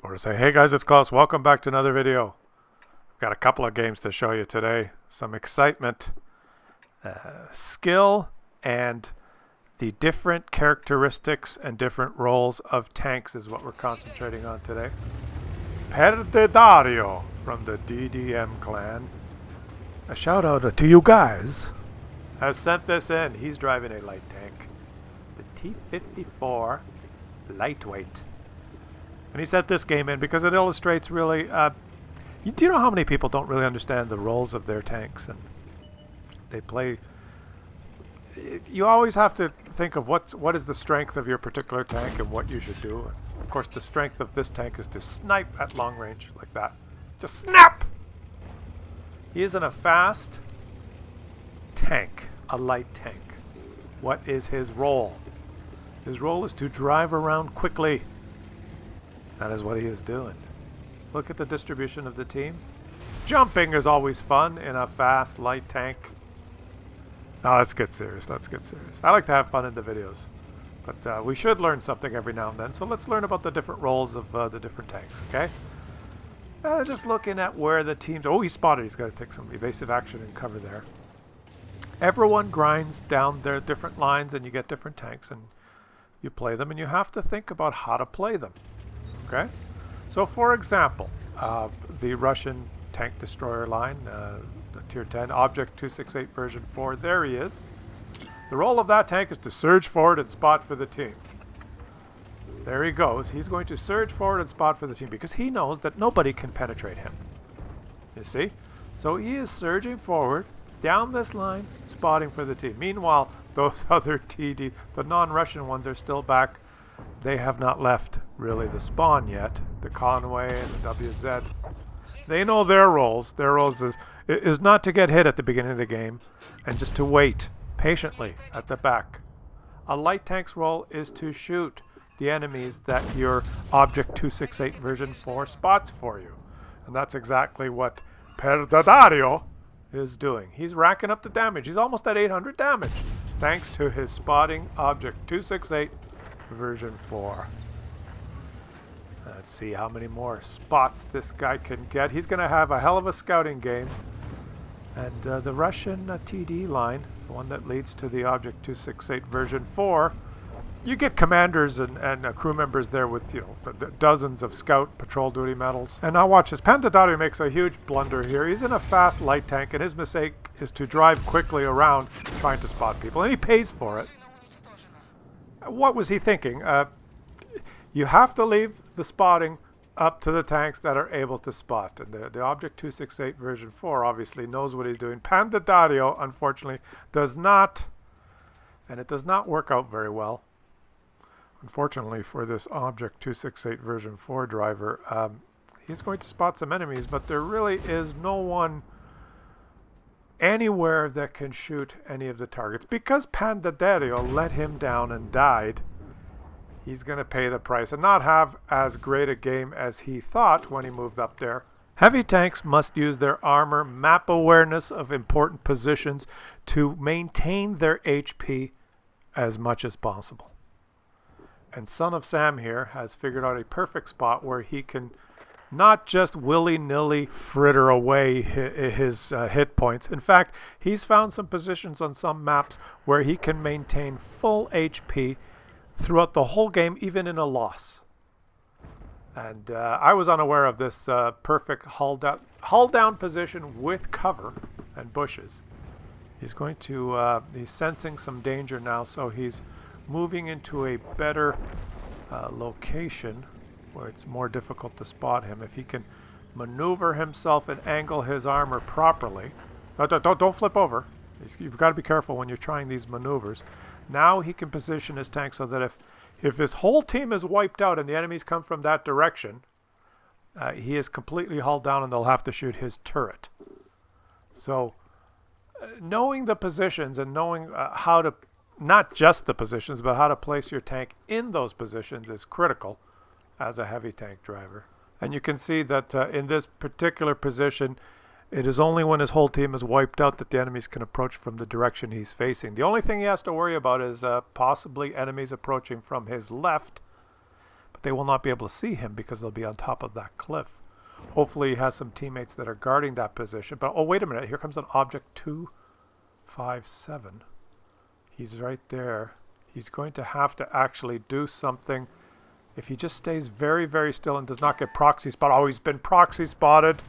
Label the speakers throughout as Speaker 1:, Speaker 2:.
Speaker 1: I want to say, hey guys, it's Claus. Welcome back to another video. I've got a couple of games to show you today. Some excitement, skill, and the different characteristics and different roles of tanks is what we're concentrating on today. Dario from the DDM clan. A shout out to you guys. Has sent this in. He's driving a light tank. The T-54 lightweight. And he sent this game in because it illustrates really, do you know how many people don't really understand the roles of their tanks? And they play, you always have to think of what is the strength of your particular tank and what you should do. And of course, the strength of this tank is to snipe at long range like that. Just snap! He isn't a fast tank, a light tank. What is his role? His role is to drive around quickly. That is what he is doing. Look at the distribution of the team. Jumping is always fun in a fast, light tank. Now let's get serious. Let's get serious. I like to have fun in the videos. But we should learn something every now and then. So let's learn about the different roles of the different tanks, okay? Just looking at where the teams... Oh, he's spotted. He's got to take some evasive action and cover there. Everyone grinds down their different lines and you get different tanks and you play them. And you have to think about how to play them. Okay, so for example, the Russian tank destroyer line, the tier 10, Object 268 version 4, there he is. The role of that tank is to surge forward and spot for the team. There he goes. He's going to surge forward and spot for the team because he knows that nobody can penetrate him. You see? So he is surging forward down this line, spotting for the team. Meanwhile, those other TD, the non-Russian ones, are still back. They have not left really the spawn yet. The Conway and the WZ. They know their roles. Their roles is not to get hit at the beginning of the game and just to wait patiently at the back. A light tank's role is to shoot the enemies that your Object 268 version 4 spots for you. And that's exactly what Dario is doing. He's racking up the damage. He's almost at 800 damage thanks to his spotting Object 268 version 4. Let's see how many more spots this guy can get. He's going to have a hell of a scouting game. And the Russian TD line, the one that leads to the Object 268 version 4, you get commanders and crew members there with, you know, dozens of scout patrol duty medals. And now watch this. Dario makes a huge blunder here. He's in a fast light tank, and his mistake is to drive quickly around trying to spot people. And he pays for it. What was he thinking? You have to leave the spotting up to the tanks that are able to spot. And the Object 268 version 4 obviously knows what he's doing. Dario, unfortunately, does not. And it does not work out very well. Unfortunately for this Object 268 version 4 driver, he's going to spot some enemies, but there really is no one anywhere that can shoot any of the targets. Because Dario let him down and died, he's going to pay the price and not have as great a game as he thought when he moved up there. Heavy tanks must use their armor, map awareness of important positions to maintain their HP as much as possible. And Son of Sam here has figured out a perfect spot where he can not just willy-nilly fritter away his hit points. In fact, he's found some positions on some maps where he can maintain full HP throughout the whole game, even in a loss. And I was unaware of this perfect hull down position with cover and bushes. He's going to, he's sensing some danger now, so he's moving into a better location where it's more difficult to spot him. If he can maneuver himself and angle his armor properly. Don't flip over. You've got to be careful when you're trying these maneuvers. Now he can position his tank so that if his whole team is wiped out and the enemies come from that direction, he is completely hulled down and they'll have to shoot his turret. So knowing the positions and knowing how to, not just the positions, but how to place your tank in those positions is critical as a heavy tank driver. And you can see that in this particular position, it is only when his whole team is wiped out that the enemies can approach from the direction he's facing. The only thing he has to worry about is possibly enemies approaching from his left. But they will not be able to see him because they'll be on top of that cliff. Hopefully he has some teammates that are guarding that position. But, oh, wait a minute. Here comes an object 257. He's right there. He's going to have to actually do something. If he just stays very, very still and does not get proxy spotted. Oh, he's been proxy spotted.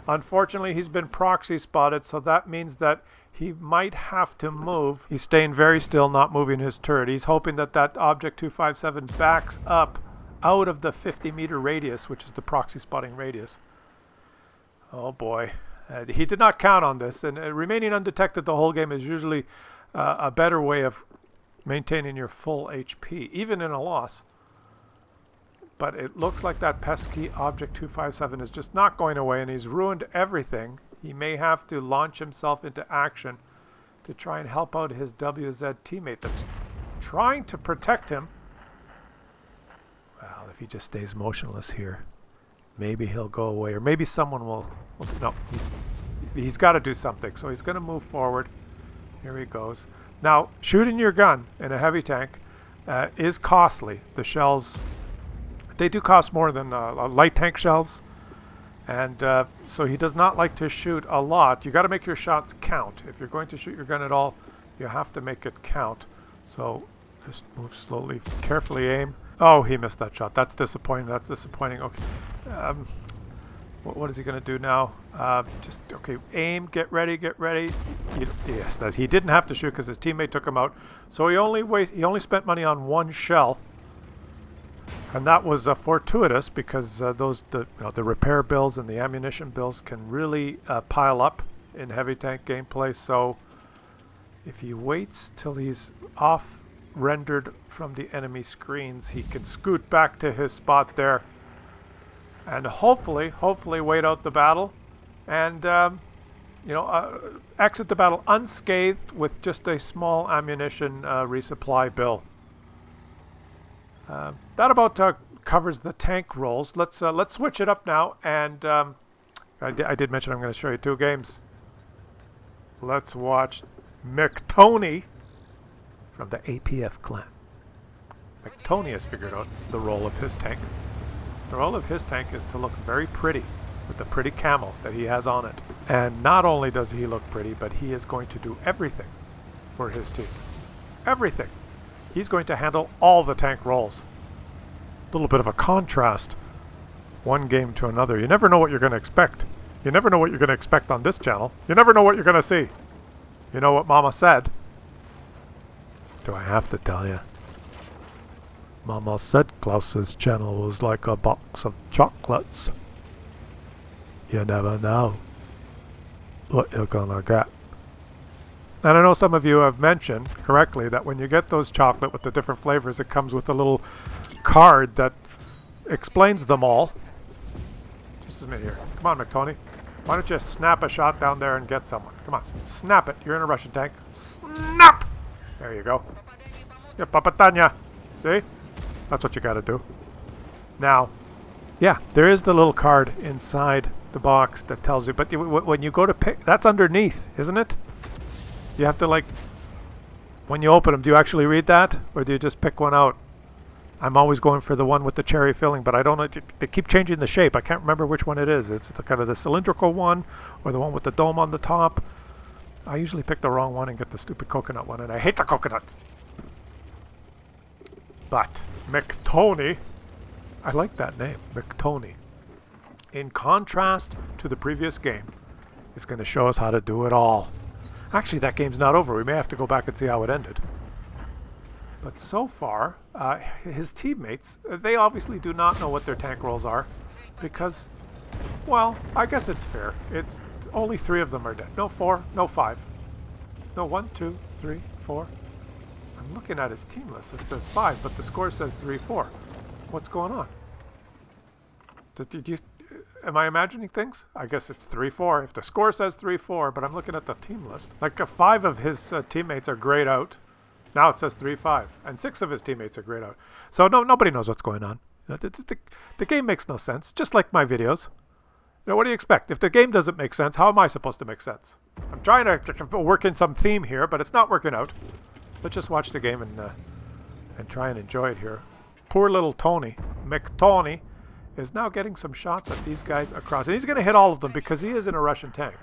Speaker 1: Unfortunately, he's been proxy spotted, so that means that he might have to move. He's staying very still, not moving his turret. He's hoping that that object 257 backs up out of the 50-meter radius, which is the proxy spotting radius. Oh boy. He did not count on this, and remaining undetected the whole game is usually a better way of maintaining your full HP, even in a loss. But it looks like that pesky object 257 is just not going away, and he's ruined everything. He may have to launch himself into action to try and help out his WZ teammate that's trying to protect him. Well, if he just stays motionless here, maybe he'll go away, or maybe someone will no, he's got to do something. So he's going to move forward. Here he goes. Now, shooting your gun in a heavy tank is costly. The shells, they do cost more than light tank shells, and so he does not like to shoot a lot. You got to make your shots count. If you're going to shoot your gun at all, you have to make it count. So just move slowly, carefully aim. Oh, he missed that shot. That's disappointing. That's disappointing. Okay. What is he going to do now? Just, okay, aim, get ready, get ready. Yes, he didn't have to shoot because his teammate took him out. So he only spent money on one shell. And that was fortuitous because the repair bills and the ammunition bills can really pile up in heavy tank gameplay. So if he waits till he's off rendered from the enemy screens, he can scoot back to his spot there and hopefully wait out the battle and exit the battle unscathed with just a small ammunition resupply bill. That about covers the tank rolls. Let's switch it up now, and I did mention I'm going to show you two games. Let's watch Mick Tony from the APF clan. Mick Tony has figured out the role of his tank. The role of his tank is to look very pretty with the pretty camo that he has on it. And not only does he look pretty, but he is going to do everything for his team. Everything. He's going to handle all the tank roles. A little bit of a contrast, one game to another. You never know what you're going to expect. You never know what you're going to expect on this channel. You never know what you're going to see. You know what Mama said? Do I have to tell you? Mama said Klaus's channel was like a box of chocolates. You never know what you're gonna get. And I know some of you have mentioned correctly that when you get those chocolate with the different flavors, it comes with a little card that explains them all. Just a minute here. Come on, Mick Tony. Why don't you snap a shot down there and get someone? Come on. Snap it. You're in a Russian tank. Snap! There you go. Yeah, papatanya. See? That's what you got to do. Now, yeah, there is the little card inside the box that tells you, but when you go to pick, that's underneath, isn't it? You have to, like, when you open them, do you actually read that? Or do you just pick one out? I'm always going for the one with the cherry filling, but I don't know. They keep changing the shape. I can't remember which one it is. It's the kind of the cylindrical one or the one with the dome on the top. I usually pick the wrong one and get the stupid coconut one, and I hate the coconut. But Mick Tony, I like that name, Mick Tony. In contrast to the previous game, is going to show us how to do it all. Actually, that game's not over. We may have to go back and see how it ended. But so far, his teammates, they obviously do not know what their tank rolls are because, well, I guess it's fair. It's only 3 of them are dead. No 4, no 5. No 1, 2, 3, 4. I'm looking at his team list. It says 5, but the score says 3-4. What's going on? Am I imagining things? I guess it's 3-4. If the score says 3-4, but I'm looking at the team list. Like 5 of his teammates are grayed out. Now it says 3-5. And 6 of his teammates are grayed out. So nobody knows what's going on. The game makes no sense, just like my videos. What do you expect? If the game doesn't make sense, how am I supposed to make sense? I'm trying to work in some theme here, but it's not working out. Let's just watch the game and try and enjoy it here. poor little Tony, Mick Tony, is now getting some shots at these guys across. And he's going to hit all of them because he is in a Russian tank.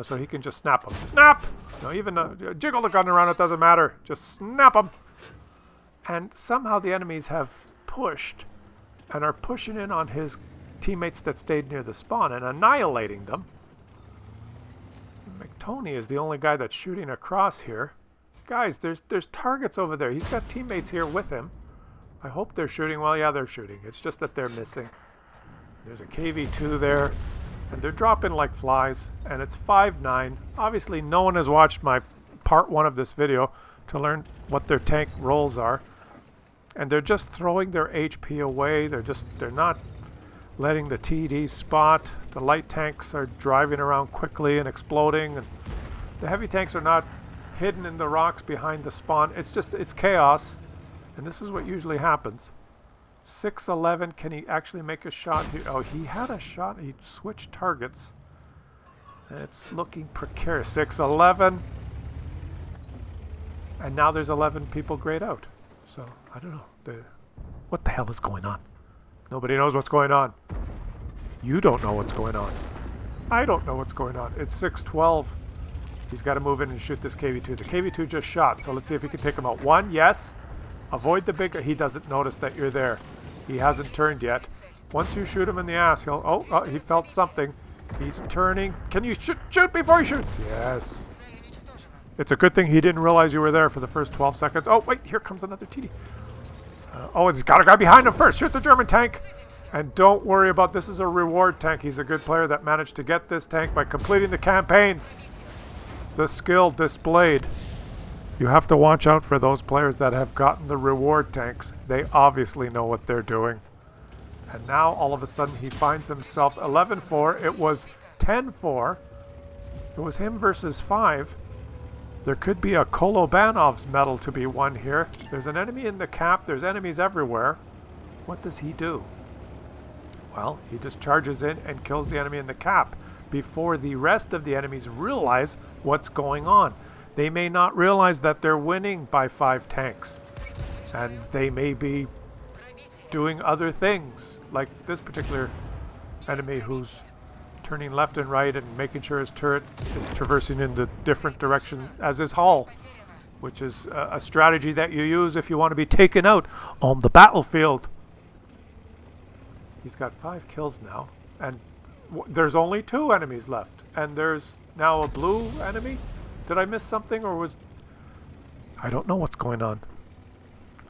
Speaker 1: So he can just snap them. Snap! Even jiggle the gun around, it doesn't matter. Just snap them. And somehow the enemies have pushed and are pushing in on his teammates that stayed near the spawn and annihilating them. Mick Tony is the only guy that's shooting across here. Guys, there's targets over there. He's got teammates here with him. I hope they're shooting. Well, yeah, they're shooting. It's just that they're missing. There's a KV-2 there. And they're dropping like flies, and it's 5-9. Obviously, no one has watched my part 1 of this video to learn what their tank roles are. And they're just throwing their HP away. They're not letting the TD spot. The light tanks are driving around quickly and exploding, and the heavy tanks are not hidden in the rocks behind the spawn. It's chaos, and this is what usually happens. 6-11, can he actually make a shot here? Oh, he had a shot. He switched targets. It's looking precarious. 6-11. And now there's 11 people grayed out. So, I don't know. What the hell is going on? Nobody knows what's going on. You don't know what's going on. I don't know what's going on. It's 6-12. He's got to move in and shoot this KV-2. The KV-2 just shot, so let's see if he can take him out. 1, yes. Avoid the big... He doesn't notice that you're there. He hasn't turned yet. Once you shoot him in the ass, he'll... Oh, he felt something. He's turning. Can you shoot before he shoots? Yes. It's a good thing he didn't realize you were there for the first 12 seconds. Oh, wait, here comes another TD. Oh, he's got a guy behind him first. Shoot the German tank. And don't worry about this is a reward tank. He's a good player that managed to get this tank by completing the campaigns. The skill displayed. You have to watch out for those players that have gotten the reward tanks. They obviously know what they're doing. And now, all of a sudden, he finds himself 11-4. It was 10-4. It was him versus 5. There could be a Kolobanov's medal to be won here. There's an enemy in the cap. There's enemies everywhere. What does he do? Well, he just charges in and kills the enemy in the cap before the rest of the enemies realize what's going on. They may not realize that they're winning by 5 tanks. And they may be doing other things, like this particular enemy who's turning left and right and making sure his turret is traversing in the different direction as his hull, which is a strategy that you use if you want to be taken out on the battlefield. He's got 5 kills now, and there's only 2 enemies left, and there's now a blue enemy. Did I miss something, or was... I don't know what's going on.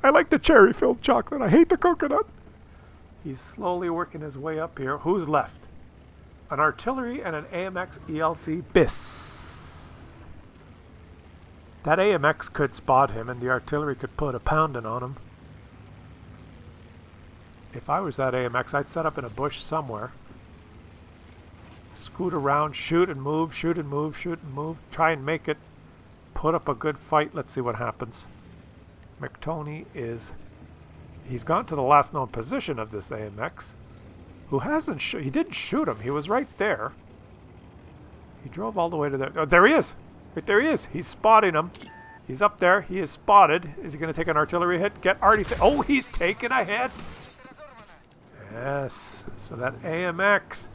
Speaker 1: I like the cherry-filled chocolate. I hate the coconut. He's slowly working his way up here. Who's left? An artillery and an AMX ELC BIS. That AMX could spot him, and the artillery could put a pounding on him. If I was that AMX, I'd set up in a bush somewhere. Scoot around, shoot and move, shoot and move, shoot and move. Try and make it. Put up a good fight. Let's see what happens. Mick Tony is... He's gone to the last known position of this AMX. Who hasn't... He didn't shoot him. He was right there. He drove all the way to there. Oh, there he is. Right there he is. He's spotting him. He's up there. He is spotted. Is he going to take an artillery hit? Get already... Oh, he's taking a hit. Yes. So that AMX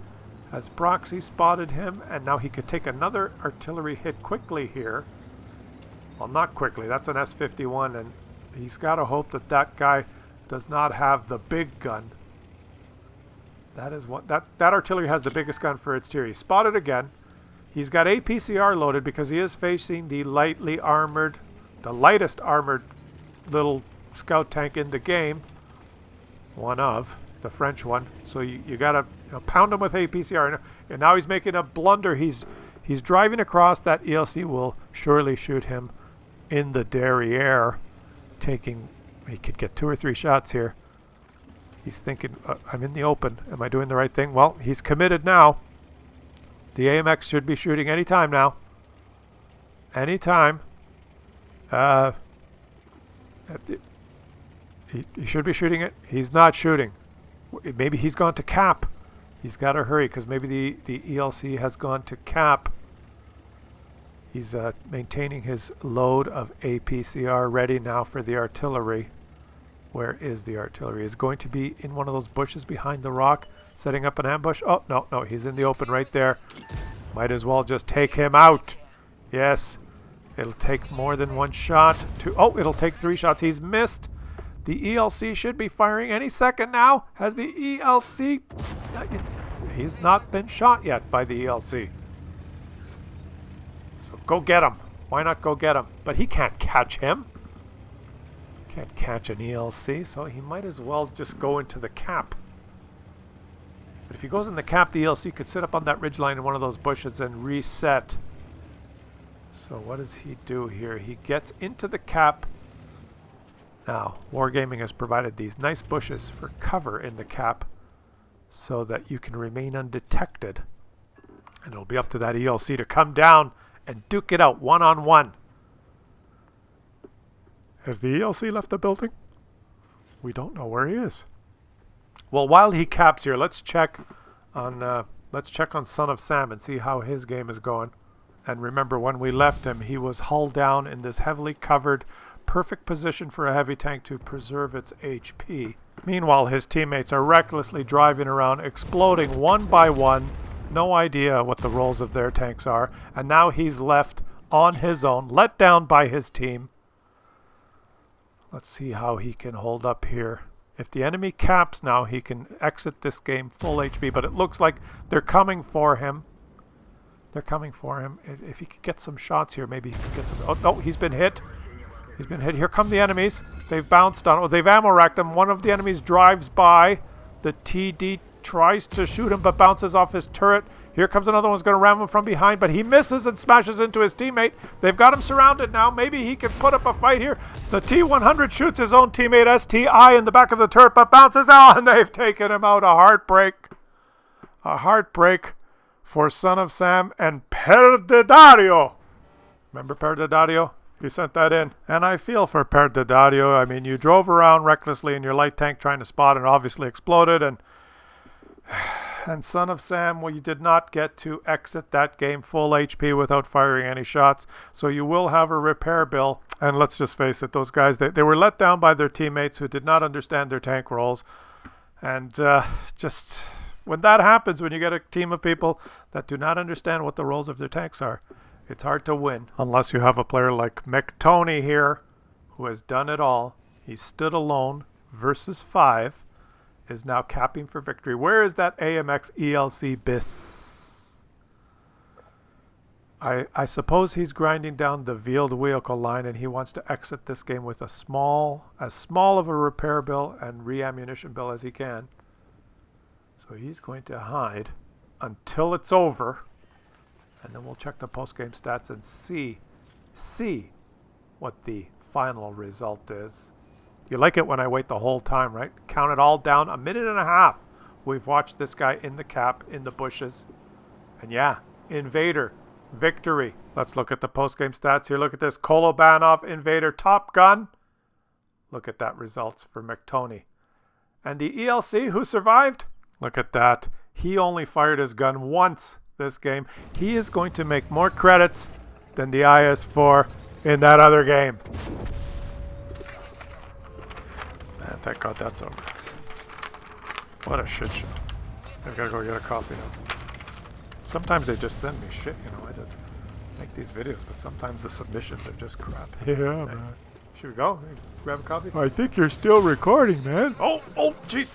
Speaker 1: has proxy spotted him, and now he could take another artillery hit quickly here. Well, not quickly. That's an S-51, and he's got to hope that that guy does not have the big gun. That is what... That artillery has the biggest gun for its tier. He's spotted again. He's got APCR loaded because he is facing the lightly armored, the lightest armored little scout tank in the game. One of the French one. So you gotta pound him with APCR. And now he's making a blunder. He's driving across. That ELC will surely shoot him in the derriere, taking... He could get 2 or 3 shots here. He's thinking, I'm in the open. Am I doing the right thing? Well, he's committed now. The AMX should be shooting any time now. Anytime. He should be shooting it. He's not shooting. Maybe he's gone to cap. He's got to hurry because maybe the ELC has gone to cap. He's maintaining his load of APCR ready now for the artillery. Where is the artillery? Is going to be in one of those bushes behind the rock, setting up an ambush. Oh, no, no, he's in the open right there. Might as well just take him out. Yes, it'll take more than one shot to... Oh, it'll take 3 shots. He's missed. The ELC should be firing any second now. Has the ELC... He's not been shot yet by the ELC. So go get him. Why not go get him? But he can't catch him. Can't catch an ELC, so he might as well just go into the cap. But if he goes in the cap, the ELC could sit up on that ridgeline in one of those bushes and reset. So what does he do here? He gets into the cap. Now, Wargaming has provided these nice bushes for cover in the cap so that you can remain undetected. And it'll be up to that ELC to come down and duke it out one-on-one. Has the ELC left the building? We don't know where he is. Well, while he caps here, let's check on Son of Sam and see how his game is going. And remember, when we left him, he was hull down in this heavily covered, perfect position for a heavy tank to preserve its HP. Meanwhile, his teammates are recklessly driving around, exploding one by one. No idea what the roles of their tanks are. And now he's left on his own, let down by his team. Let's see how he can hold up here. If the enemy caps now, he can exit this game full HP, but it looks like they're coming for him. They're coming for him. If he could get some shots here, maybe he could get some... Oh, no, he's been hit. He's been hit. Here come the enemies. They've bounced on... Oh, they've ammo-racked him. One of the enemies drives by. The TD tries to shoot him, but bounces off his turret. Here comes another one's going to ram him from behind, but he misses and smashes into his teammate. They've got him surrounded now. Maybe he can put up a fight here. The T-100 shoots his own teammate, STI, in the back of the turret, but bounces out, and they've taken him out. A heartbreak. A heartbreak for Son of Sam and Perdidario. Remember Perdidario? He sent that in. And I feel for Perdidario. I mean, you drove around recklessly in your light tank trying to spot and obviously exploded, and Son of Sam, well, you did not get to exit that game full HP without firing any shots. So you will have a repair bill. And let's just face it, those guys, they were let down by their teammates who did not understand their tank roles. And just when that happens, when you get a team of people that do not understand what the roles of their tanks are, it's hard to win. Unless you have a player like Mick Tony here, who has done it all. He stood alone versus 5. Is now capping for victory. Where is that AMX ELC BIS? I suppose he's grinding down the Wield vehicle line and he wants to exit this game with as small of a repair bill and re-ammunition bill as he can. So he's going to hide until it's over. And then we'll check the post-game stats and see what the final result is. You like it when I wait the whole time, right? Count it all down. 1.5 minutes. We've watched this guy in the cap, in the bushes. And yeah, Invader, victory. Let's look at the post-game stats here. Look at this. Kolobanov, Invader, Top Gun. Look at that results for Mick Tony. And the ELC, who survived? Look at that. He only fired his gun once this game. He is going to make more credits than the IS-4 in that other game. Thank God that's over. What a shit show. I've got to go get a coffee now. Sometimes they just send me shit, you know. I just make these videos, but sometimes the submissions are just crap. Yeah, man. Should we go? Grab a coffee? I think you're still recording, man. Oh, jeez.